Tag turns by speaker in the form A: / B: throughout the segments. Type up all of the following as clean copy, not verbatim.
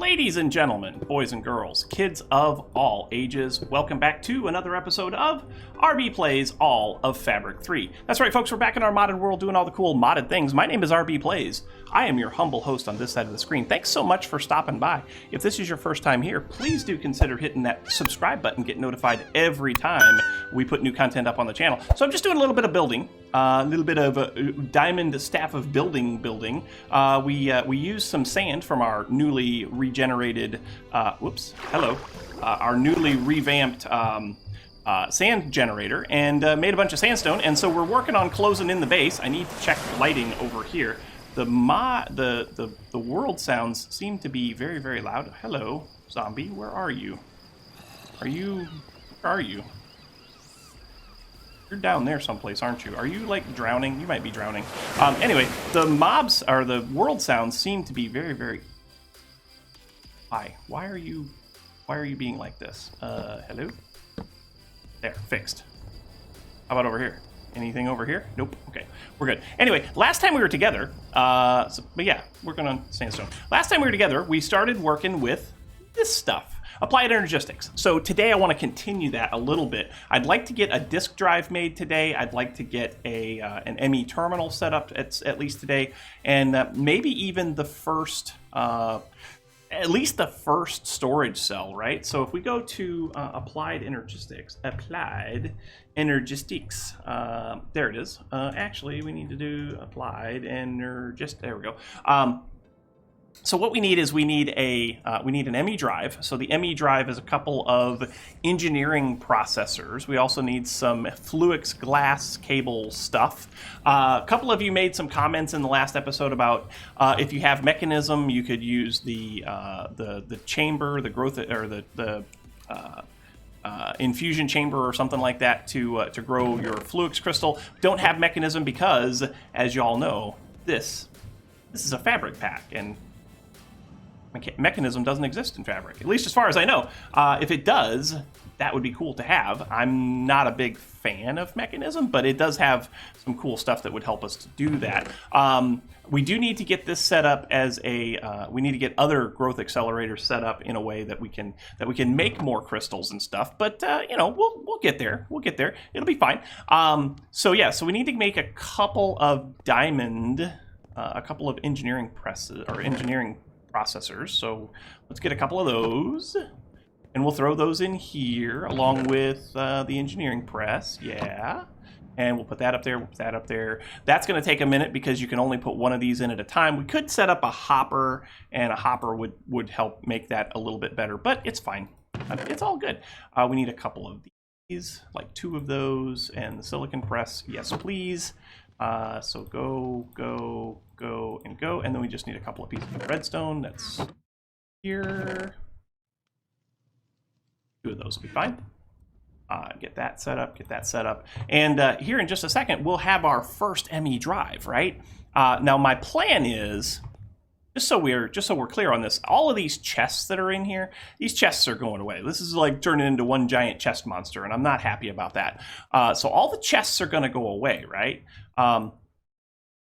A: Ladies and gentlemen, boys and girls, kids of all ages, welcome back to another episode of rbPlays All of Fabric 3. That's right, folks, we're back in our modded world doing all the cool modded things. My name is rbPlays. I am your humble host on this side of the screen. Thanks so much for stopping by. If this is your first time here, please do consider hitting that subscribe button, get notified every time we put new content up on the channel. So I'm just doing a little bit of building. A little bit of diamond staff of building. We used some sand from our newly regenerated, our newly revamped sand generator and made a bunch of sandstone. And so we're working on closing in the base. I need to check the lighting over here. The world sounds seem to be very, very loud. Hello, zombie, where are you? Where are you? You're down there someplace, aren't you? Are you, like, drowning? You might be drowning. Anyway, the mobs, or the world sounds seem to be very, very... Hi. Why are you being like this? Hello? There, fixed. How about over here? Anything over here? Nope. Okay, we're good. Anyway, last time we were together, but yeah, working on sandstone. Last time we were together, we started working with this stuff. Applied Energistics. So today I want to continue that a little bit. I'd like to get a disk drive made today. I'd like to get an ME terminal set up at least today, and maybe even the first, at least the first storage cell, right? So if we go to Applied Energistics, there it is. Actually, we need to do Applied Energistics. There we go. So what we need is we need an ME drive. So the ME drive is a couple of engineering processors. We also need some Fluix glass cable stuff. A couple of you made some comments in the last episode about if you have mechanism, you could use the chamber, the growth, or the infusion chamber or something like that to grow your Fluix crystal. Don't have mechanism because, as you all know, this is a fabric pack, and mechanism doesn't exist in fabric, at least as far as I know. If it does, that would be cool to have. I'm not a big fan of mechanism, but it does have some cool stuff that would help us to do that. We do need to get this set up as a. We need to get other growth accelerators set up in a way that we can make more crystals and stuff. But you know, we'll get there. We'll get there. It'll be fine. So yeah, so we need to make a couple of diamond, a couple of engineering presses or engineering processors. So let's get a couple of those, and we'll throw those in here along with the engineering press. Yeah, and we'll put that up there. We'll put that up there. That's going to take a minute because you can only put one of these in at a time. We could set up a hopper, and a hopper would help make that a little bit better, but it's fine. It's all good. We need a couple of these, like 2 of those, and the silicon press. Yes, please. So go, and then we just need a couple of pieces of redstone. That's here. 2 of those will be fine. Get that set up, and here in just a second we'll have our first ME drive, right? Now my plan is, just so we're clear on this, all of these chests that are in here, these chests are going away. This is like turning into one giant chest monster, and I'm not happy about that. So all the chests are going to go away, right?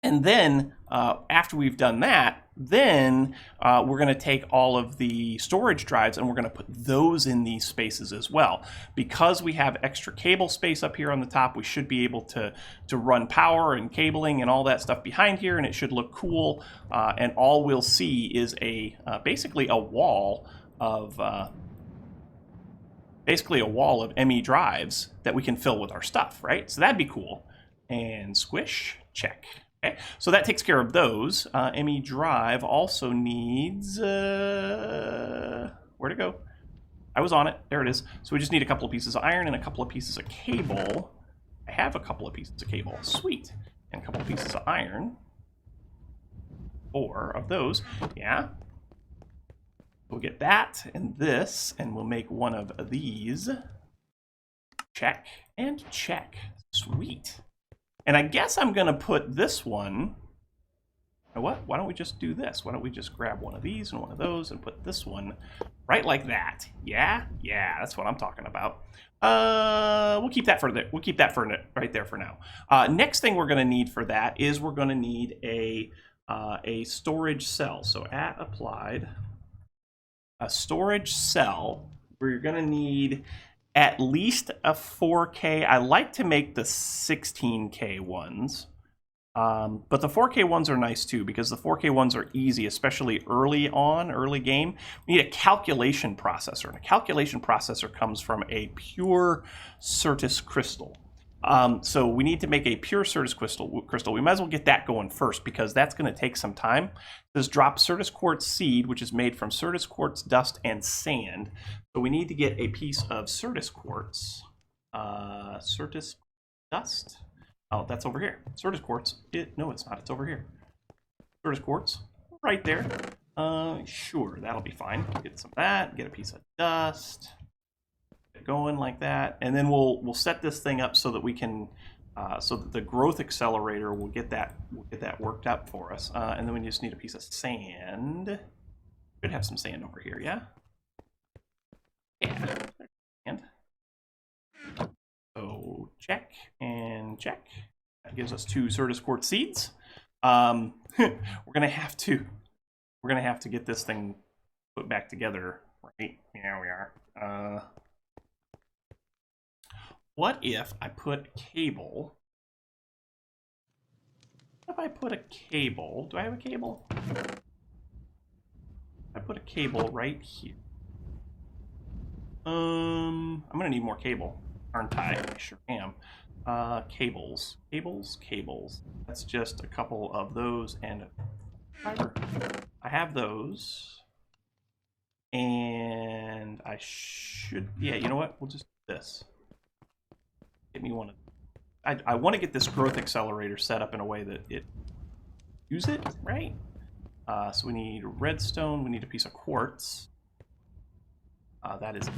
A: And then after we've done that, then we're going to take all of the storage drives and we're going to put those in these spaces as well. Because we have extra cable space up here on the top, we should be able to run power and cabling and all that stuff behind here, and it should look cool. And all we'll see is basically a wall of ME drives that we can fill with our stuff, right? So that'd be cool. And squish, check. Okay, so that takes care of those. ME drive also needs, where'd it go? I was on it, there it is. So we just need a couple of pieces of iron and a couple of pieces of cable. I have a couple of pieces of cable, sweet. And a couple of pieces of iron. 4 of those, yeah. We'll get that and this, and we'll make one of these. Check and check, sweet. And I guess I'm going to put this one, you know what? Why don't we just do this? Why don't we just grab one of these and one of those and put this one right like that? Yeah, that's what I'm talking about. We'll keep that for right there for now. Next thing we're going to need for that is we're going to need a storage cell. So at applied a storage cell where you're going to need at least a 4K. I like to make the 16K ones. But the 4K ones are nice too, because the 4K ones are easy, especially early game. We need a calculation processor, and a calculation processor comes from a pure Certus crystal. So we need to make a pure Certus crystal. We might as well get that going first, because that's going to take some time. This drop Certus quartz seed, which is made from Certus quartz dust and sand. So we need to get a piece of Certus quartz, Certus dust. Oh, that's over here. Certus quartz. No, it's not. It's over here. Certus quartz. Right there. Sure, that'll be fine. Get some of that. Get a piece of dust. Get going like that. And then we'll set this thing up so that we can, so that the growth accelerator will get that worked up for us. And then we just need a piece of sand. Should have some sand over here, yeah? Yeah. Sand. So check and check. That gives us 2 Certus quartz seeds. We're gonna have to get this thing put back together, right? Yeah, we are. What if I put a cable? What if I put a cable? Do I have a cable? I put a cable right here. I'm gonna need more cable, aren't I? I sure am. Cables. That's just a couple of those and fiber. I have those. And I should, yeah, you know what? We'll just do this. Get me one of, I want to get this growth accelerator set up in a way that it use it, right? So we need redstone, we need a piece of quartz. That is,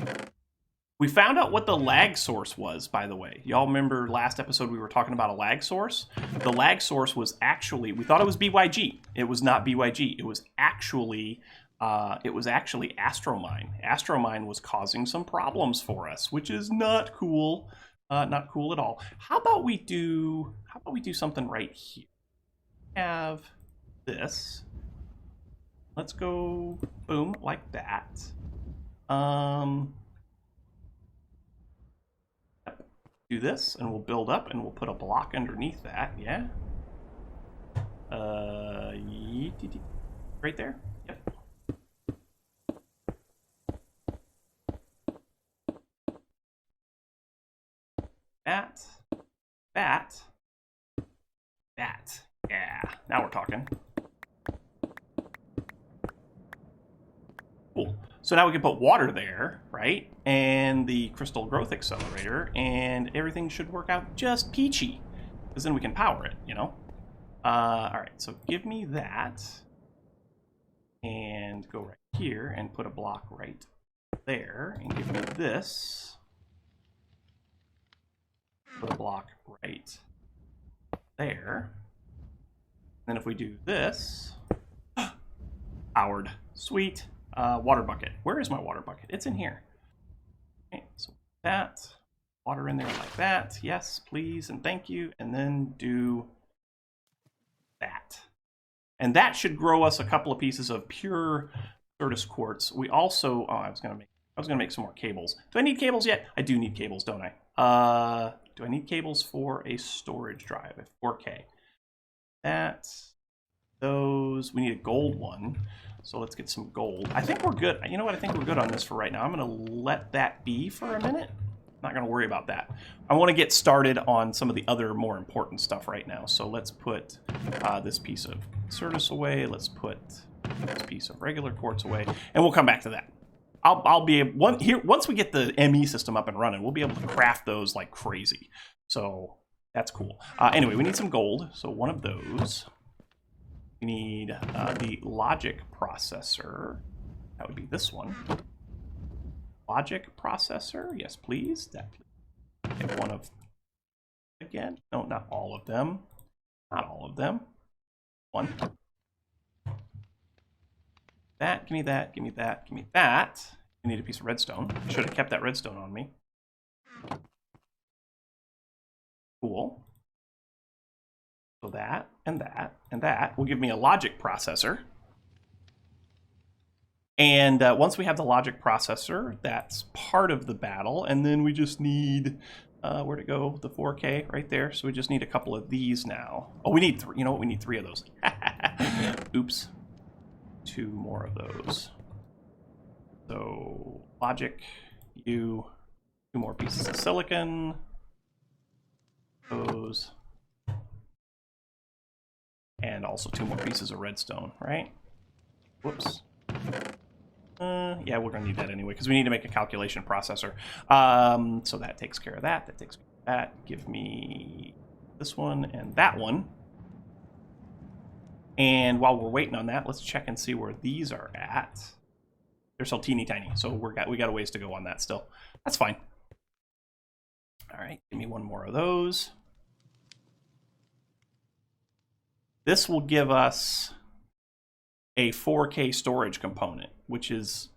A: we found out what the lag source was, by the way. Y'all remember last episode we were talking about a lag source? The lag source was actually, we thought it was BYG. It was not BYG. It was actually Astromine. Astromine was causing some problems for us, which is not cool. Not cool at all. How about we do something right here? Have this. Let's go boom like that. Do this and we'll build up and we'll put a block underneath that, yeah? Right there? Yep. That. Yeah, now we're talking. Cool. So now we can put water there, right? And the crystal growth accelerator, and everything should work out just peachy. Because then we can power it, you know? Alright, so give me that. And go right here and put a block right there. And give me this. Put a block right there. Then if we do this, powered. Sweet. Water bucket. Where is my water bucket? It's in here. Okay, so that. Water in there like that. Yes, please, and thank you. And then do that. And that should grow us a couple of pieces of pure Certus quartz. We also, I was gonna make some more cables. Do I need cables yet? I do need cables, don't I? Do I need cables for a storage drive at 4K? Those, we need a gold one. So let's get some gold. I think we're good. You know what? I think we're good on this for right now. I'm gonna let that be for a minute. Not gonna worry about that. I wanna get started on some of the other more important stuff right now. So let's put this piece of Certus away. Let's put this piece of regular quartz away. And we'll come back to that. I'll be able, once we get the ME system up and running, we'll be able to craft those like crazy. So that's cool. Anyway, we need some gold. So one of those. We need the logic processor. That would be this one. Logic processor. Yes, please. That, get one of, again. No, not all of them. Not all of them. One. That, give me that, give me that, give me that. I need a piece of redstone. Should have kept that redstone on me. Cool. So that, and that, and that will give me a logic processor. And once we have the logic processor, that's part of the battle. And then we just need, where'd it go? The 4K right there. So we just need a couple of these now. Oh, we need three. You know what? We need 3 of those. Oops. 2 more of those. So logic, 2 more pieces of silicon. Those. And also 2 more pieces of redstone, right? Whoops. Yeah, we're going to need that anyway, because we need to make a calculation processor. So that takes care of that. That takes care of that. Give me this one and that one. And while we're waiting on that, let's check and see where these are at. They're still teeny tiny, so we got a ways to go on that still. That's fine. All right, give me 1 more of those. This will give us a 4K storage component, which is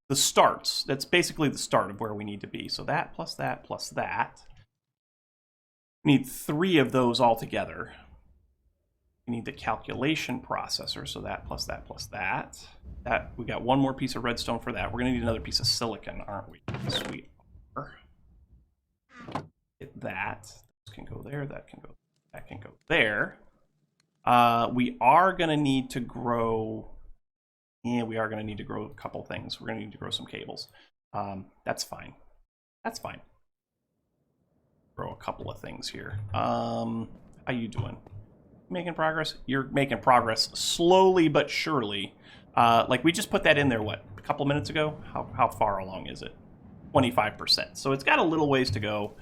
A: the starts. That's basically the start of where we need to be. So that plus that plus that. We need 3 of those all together. We need the calculation processor, so that plus that plus that. That we got 1 more piece of redstone for that. We're gonna need another piece of silicon, aren't we? Sweet. Get that. This can go there. That can go. That can go there. We are going to need to grow. Yeah, we are going to need to grow a couple things. We're going to need to grow some cables. That's fine. That's fine. Grow a couple of things here. How you doing? Making progress? You're making progress slowly but surely. Like we just put that in there, what, a couple minutes ago? How far along is it? 25%. So it's got a little ways to go.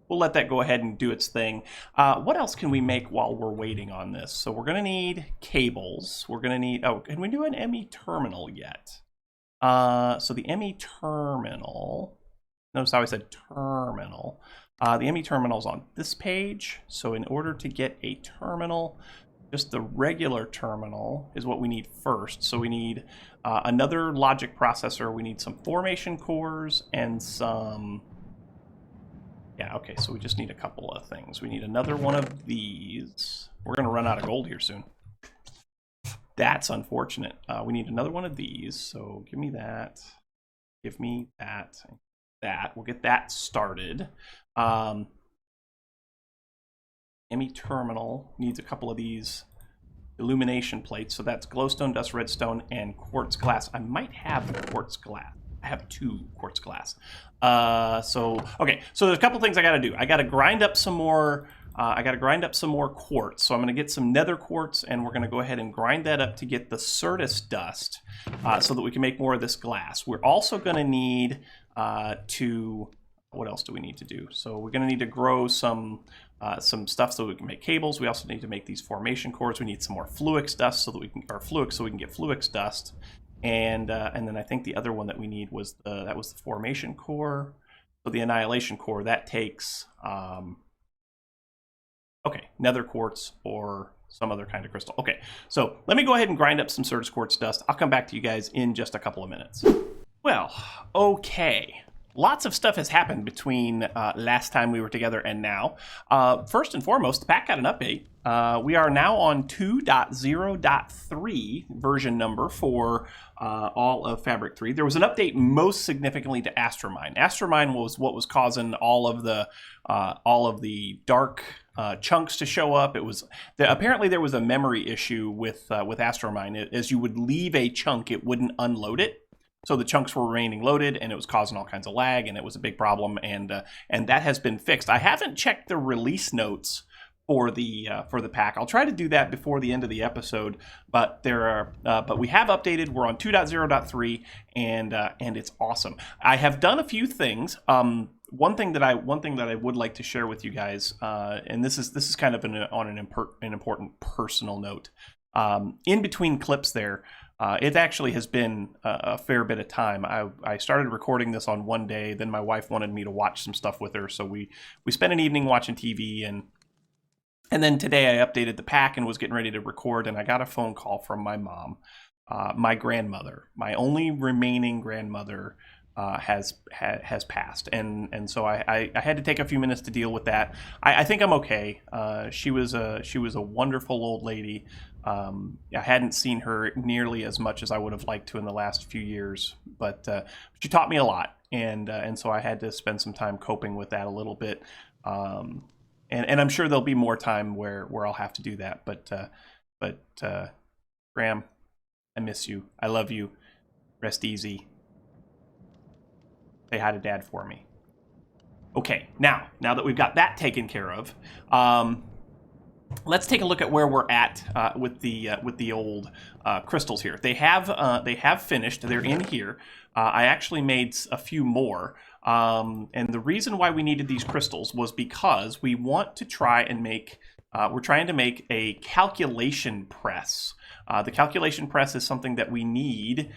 A: We'll let that go ahead and do its thing. What else can we make while we're waiting on this? So we're going to need cables. We're going to need, oh, can we do an ME terminal yet? So the ME terminal, notice how I said terminal. The ME terminal is on this page. So in order to get a terminal, just the regular terminal is what we need first. So we need another logic processor. We need some formation cores and some... Yeah, okay, so we just need a couple of things. We need another one of these. We're going to run out of gold here soon. That's unfortunate. We need another one of these, so give me that. Give me that. That. We'll get that started. ME terminal needs a couple of these illumination plates, so that's glowstone, dust, redstone, and quartz glass. I might have quartz glass. I have 2 quartz glass. Okay, so there's a couple things I got to do. I got to grind up some more. Quartz. So I'm going to get some nether quartz, and we're going to go ahead and grind that up to get the Certus dust, so that we can make more of this glass. We're also going to need what else do we need to do? So we're going to need to grow some stuff so we can make cables. We also need to make these formation cores. We need some more fluix dust so that we can, or fluix, so we can get fluix dust. And then I think the other one that we need was the formation core. So the annihilation core, that takes nether quartz or some other kind of crystal. Okay, so let me go ahead and grind up some Certus quartz dust. I'll come back to you guys in just a couple of minutes. Well, okay. Lots of stuff has happened between last time we were together and now. First and foremost, the pack got an update. We are now on 2.0.3 version number for all of Fabric 3. There was an update most significantly to Astromine. Astromine was what was causing all of the dark chunks to show up. It was apparently there was a memory issue with Astromine. As you would leave a chunk, it wouldn't unload it. So the chunks were remaining loaded, and it was causing all kinds of lag, and it was a big problem. And that has been fixed. I haven't checked the release notes for the pack. I'll try to do that before the end of the episode. But but we have updated. We're on 2.0.3, and it's awesome. I have done a few things. One thing that I would like to share with you guys, and this is kind of on an important personal note. In between clips there. It actually has been a fair bit of time. I started recording this on one day, then my wife wanted me to watch some stuff with her, so we spent an evening watching TV, and then today I updated the pack and was getting ready to record, and I got a phone call from my mom, my grandmother, my only remaining grandmother, has passed, and so I had to take a few minutes to deal with that. I think I'm okay. She was a wonderful old lady. I hadn't seen her nearly as much as I would have liked to in the last few years, but she taught me a lot, and so I had to spend some time coping with that a little bit. And I'm sure there'll be more time where I'll have to do that. But Graham, I miss you. I love you. Rest easy. Say hi to Dad for me. Okay, now that we've got that taken care of, let's take a look at where we're at with the old crystals here. They have finished. They're in here. I actually made a few more. And the reason why we needed these crystals was because we want to try and make, we're trying to make a calculation press. The calculation press is something that we need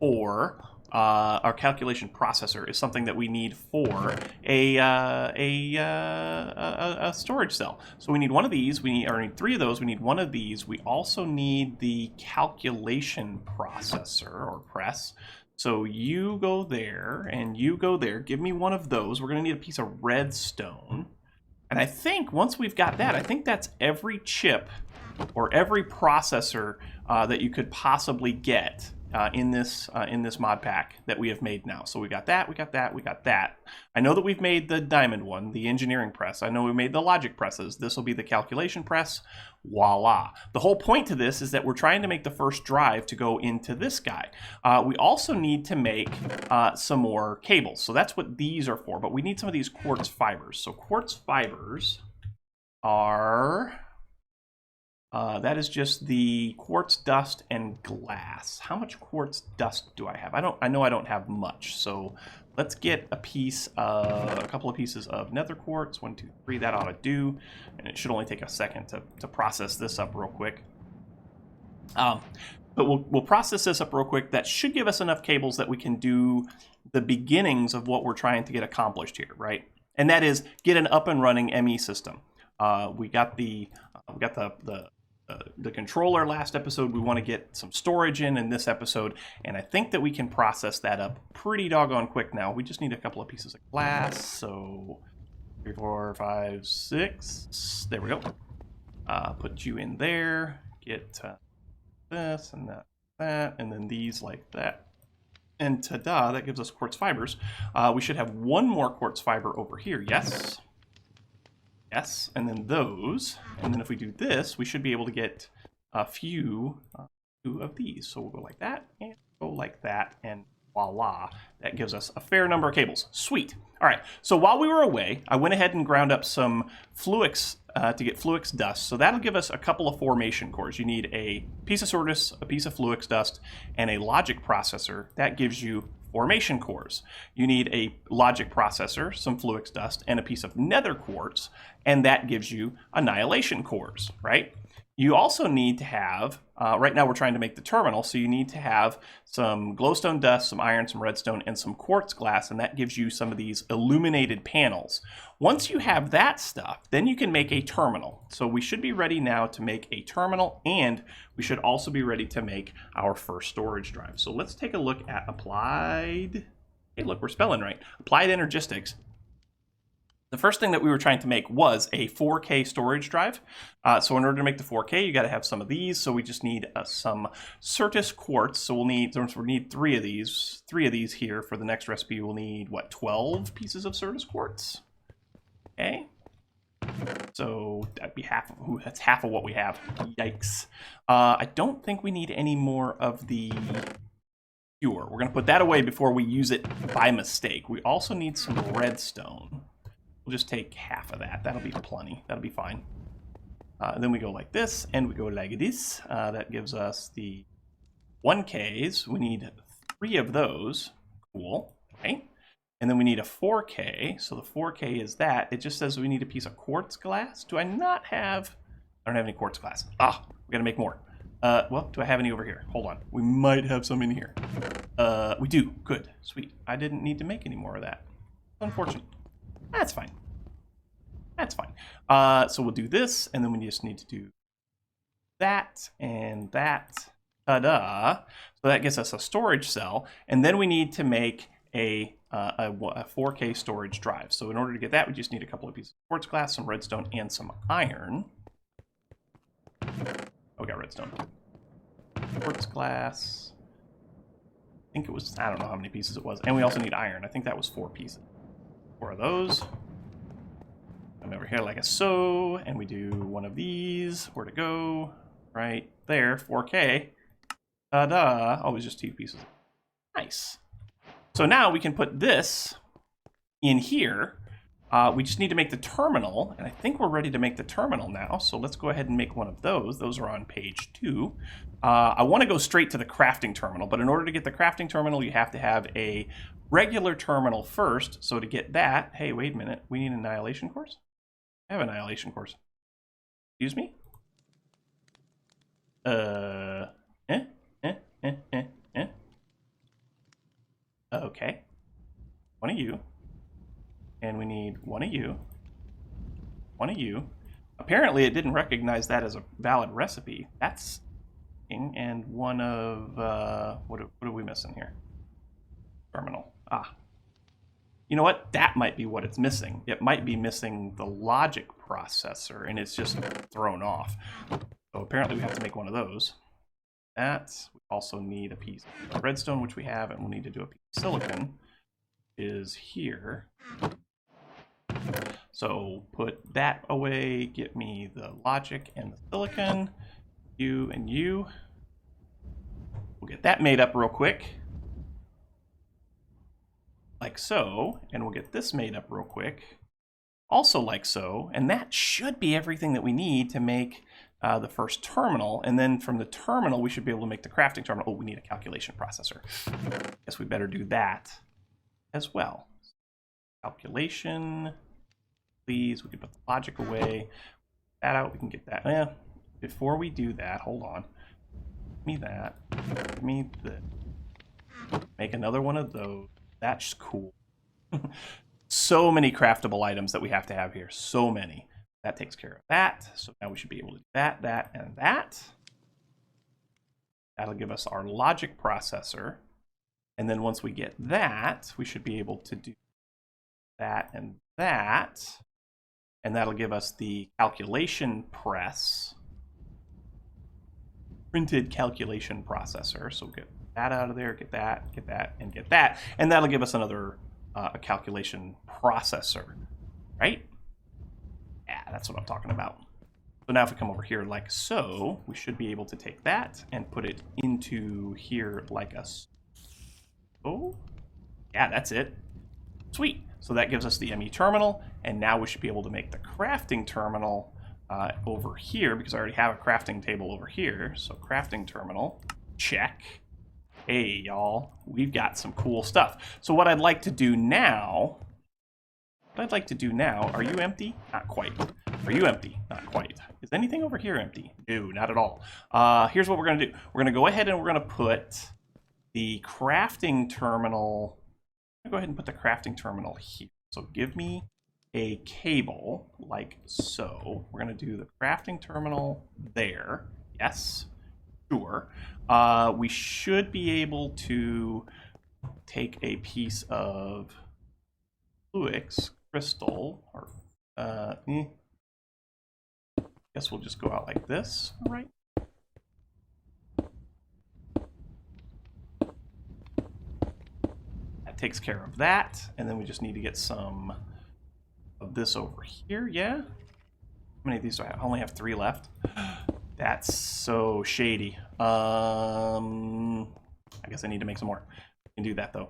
A: for, our calculation processor is something that we need for a storage cell. So we need one of these, we need 3 of those, we need one of these. We also need the calculation processor or press. So you go there, and you go there. Give me one of those. We're going to need a piece of redstone. And I think once we've got that, I think that's every chip or every processor that you could possibly get in this mod pack that we have made now. So we got that, we got that, we got that. I know that we've made the diamond one, the engineering press. I know we made the logic presses. This will be the calculation press. Voila. The whole point to this is that we're trying to make the first drive to go into this guy. We also need to make some more cables. So that's what these are for, but we need some of these quartz fibers. So quartz fibers are... that is just the quartz dust and glass. How much quartz dust do I have? I know I don't have much. So let's get a couple of pieces of nether quartz. 1, 2, 3. That ought to do. And it should only take a second to process this up real quick. But we'll process this up real quick. That should give us enough cables that we can do the beginnings of what we're trying to get accomplished here, right? And that is get an up and running ME system. We got the controller last episode. We want to get some storage in this episode, and I think that we can process that up pretty doggone quick now. We just need a couple of pieces of glass. So 3, 4, 5, 6. There we go. Put you in there. Get this and that, and then these like that. And ta-da, that gives us quartz fibers. We should have one more quartz fiber over here. Yes. Yes, and then those, and then if we do this, we should be able to get a few of these. So we'll go like that, and go like that, and voila. That gives us a fair number of cables. Sweet. All right, so while we were away, I went ahead and ground up some Fluix to get Fluix dust. So that'll give us a couple of formation cores. You need a piece of Sortis, a piece of Fluix dust, and a logic processor. That gives you formation cores. You need a logic processor, some Fluix dust, and a piece of nether quartz, and that gives you annihilation cores, right? You also need to have, right now we're trying to make the terminal, so you need to have some glowstone dust, some iron, some redstone, and some quartz glass, and that gives you some of these illuminated panels. Once you have that stuff, then you can make a terminal. So we should be ready now to make a terminal, and we should also be ready to make our first storage drive. So let's take a look at Applied, hey look, we're spelling right, Applied Energistics. The first thing that we were trying to make was a 4K storage drive. So in order to make the 4K, you got to have some of these. So we just need some Certus quartz. So we'll need 3 of these. 3 of these here for the next recipe. We'll need what, 12 pieces of Certus quartz? Okay. So that'd be half. Ooh, that's half of what we have. Yikes. I don't think we need any more of the pure. We're going to put that away before we use it by mistake. We also need some redstone. We'll just take half of that. That'll be plenty. That'll be fine. Then we go like this, and we go like this. That gives us the 1Ks. We need 3 of those. Cool. Okay. And then we need a 4K. So the 4K is that. It just says we need a piece of quartz glass. Do I not have... I don't have any quartz glass. Ah, we got to make more. Well, do I have any over here? Hold on. We might have some in here. We do. Good. Sweet. I didn't need to make any more of that. Unfortunate. That's fine. That's fine. So we'll do this, and then we just need to do that and that. Ta-da! So that gets us a storage cell, and then we need to make a 4K storage drive. So in order to get that, we just need a couple of pieces of quartz glass, some redstone, and some iron. Oh, we got redstone. Quartz glass. I think it was, I don't know how many pieces it was. And we also need iron. I think that was 4 pieces. 4 of those. Come over here like so, and we do one of these. Where to go? Right there, 4K. Ta-da! Oh, it was just 2 pieces. Nice. So now we can put this in here. We just need to make the terminal, and I think we're ready to make the terminal now. So let's go ahead and make one of those. Those are on page 2. I want to go straight to the crafting terminal, but in order to get the crafting terminal, you have to have a regular terminal first. So to get that, hey, wait a minute, we need an annihilation course? I have an annihilation course. Excuse me? Okay. One of you. And we need one of you. One of you. Apparently it didn't recognize that as a valid recipe. That's... And one of... what are we missing here? Terminal. Ah. You know what? That might be what it's missing. It might be missing the logic processor, and it's just thrown off. So apparently we have to make one of those. That. We also need a piece of redstone, which we have, and we'll need to do a piece of silicon. Is here. So put that away, get me the logic and the silicon. You and you. We'll get that made up real quick. Like so, and we'll get this made up real quick, also like so, and that should be everything that we need to make the first terminal, and then from the terminal we should be able to make the crafting terminal. Oh, we need a calculation processor. Guess we better do that as well. Calculation, please. We can put the logic away. That out, we can get that. Yeah. Before we do that, hold on. Give me that. Give me this. Make another one of those. That's cool. So many craftable items that we have to have here. So many. That takes care of that. So now we should be able to do that, that, and that. That'll give us our logic processor. And then once we get that, we should be able to do that and that. And that'll give us the calculation press. Printed calculation processor. So we'll get that out of there, get that, and get that. And that'll give us another a calculation processor, right? Yeah, that's what I'm talking about. So now if we come over here like so, we should be able to take that and put it into here like a so. Yeah, that's it. Sweet. So that gives us the ME terminal, and now we should be able to make the crafting terminal over here, because I already have a crafting table over here. So crafting terminal, check. Hey, y'all, we've got some cool stuff. So what I'd like to do now, are you empty? Not quite. Are you empty? Not quite. Is anything over here empty? No, not at all. Here's what we're gonna do. We're gonna go ahead and we're gonna put the crafting terminal, I'm gonna go ahead and put the crafting terminal here. So give me a cable like so. We're gonna do the crafting terminal there. Yes. Sure. We should be able to take a piece of fluix crystal, or guess we'll just go out like this, right? That takes care of that, and then we just need to get some of this over here. Yeah. How many of these do I have? I only have 3 left. That's so shady. I guess I need to make some more. I can do that though.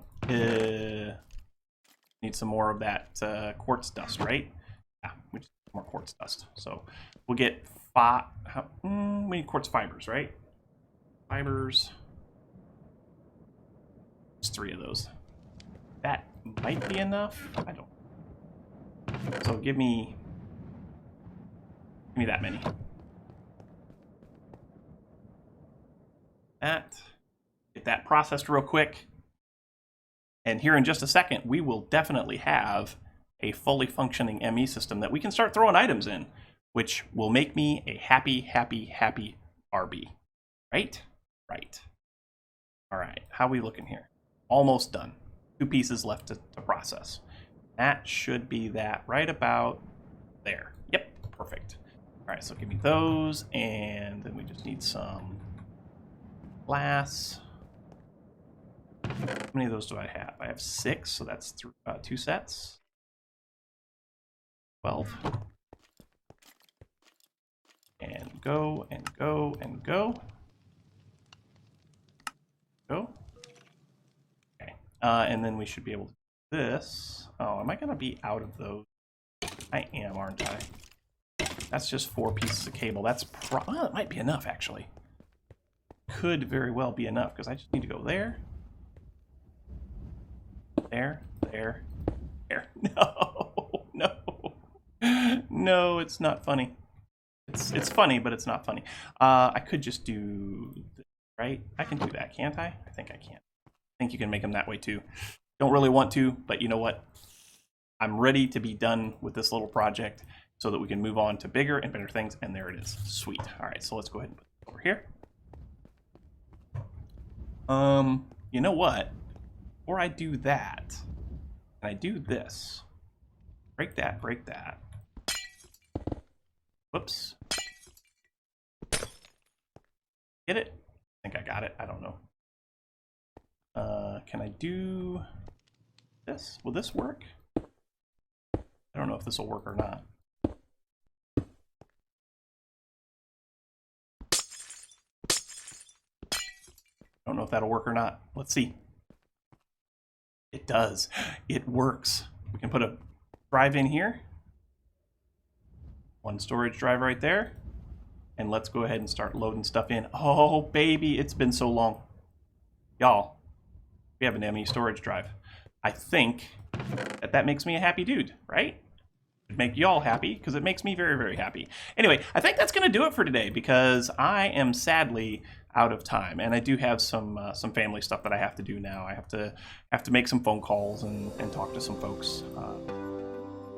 A: Need some more of that quartz dust, right? Yeah, we just need more quartz dust. So we'll get we need quartz fibers, right? Fibers. Just 3 of those. That might be enough. I don't. So give me that many. Get that processed real quick, and here in just a second we will definitely have a fully functioning ME system that we can start throwing items in, which will make me a happy RB. Right? Right. All right, how are we looking here? Almost done. 2 pieces left to process. That should be that right about there. Yep, perfect. All right, so give me those, and then we just need some glass. How many of those do I have? I have 6, so that's 2 sets. 12. And go, and go, and go. Go. Okay. And then we should be able to do this. Oh, am I going to be out of those? I am, aren't I? That's just 4 pieces of cable. That's well, it might be enough, actually. Could very well be enough, because I just need to go there. There, there, there. No, no. No, it's not funny. It's funny, but it's not funny. I could just do this, right? I can do that, can't I? I think I can. I think you can make them that way too. Don't really want to, but you know what? I'm ready to be done with this little project so that we can move on to bigger and better things, and there it is. Sweet. All right, so let's go ahead and put it over here. You know what? Before I do that, and I do this, break that, break that. Whoops. Get it? I think I got it. I don't know. Can I do this? Will this work? I don't know if this will work or not. I don't know if that'll work or not. Let's see. It does. It works. We can put a drive in here. 1 storage drive right there. And let's go ahead and start loading stuff in. Oh, baby, it's been so long. Y'all, we have an ME storage drive. I think that makes me a happy dude, right? It'd make y'all happy, because it makes me very, very happy. Anyway, I think that's going to do it for today, because I am sadly out of time, and I do have some family stuff that I have to do now. I have to make some phone calls and talk to some folks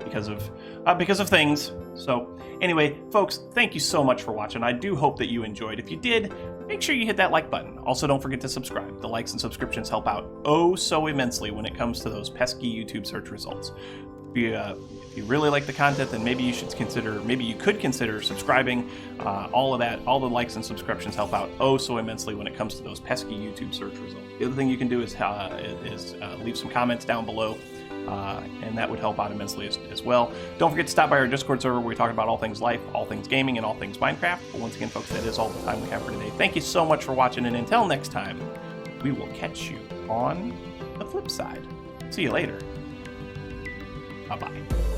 A: because of things. So anyway, folks, thank you so much for watching. I do hope that you enjoyed. If you did, make sure you hit that like button. Also, don't forget to subscribe. The likes and subscriptions help out oh so immensely when it comes to those pesky YouTube search results. If you really like the content, then maybe you could consider subscribing. All the likes and subscriptions help out oh so immensely when it comes to those pesky YouTube search results. The other thing you can do is leave some comments down below, and that would help out immensely as well. Don't forget to stop by our Discord server where we talk about all things life, all things gaming, and all things Minecraft. But once again, folks, that is all the time we have for today. Thank you so much for watching, and until next time, we will catch you on the flip side. See you later. Bye-bye.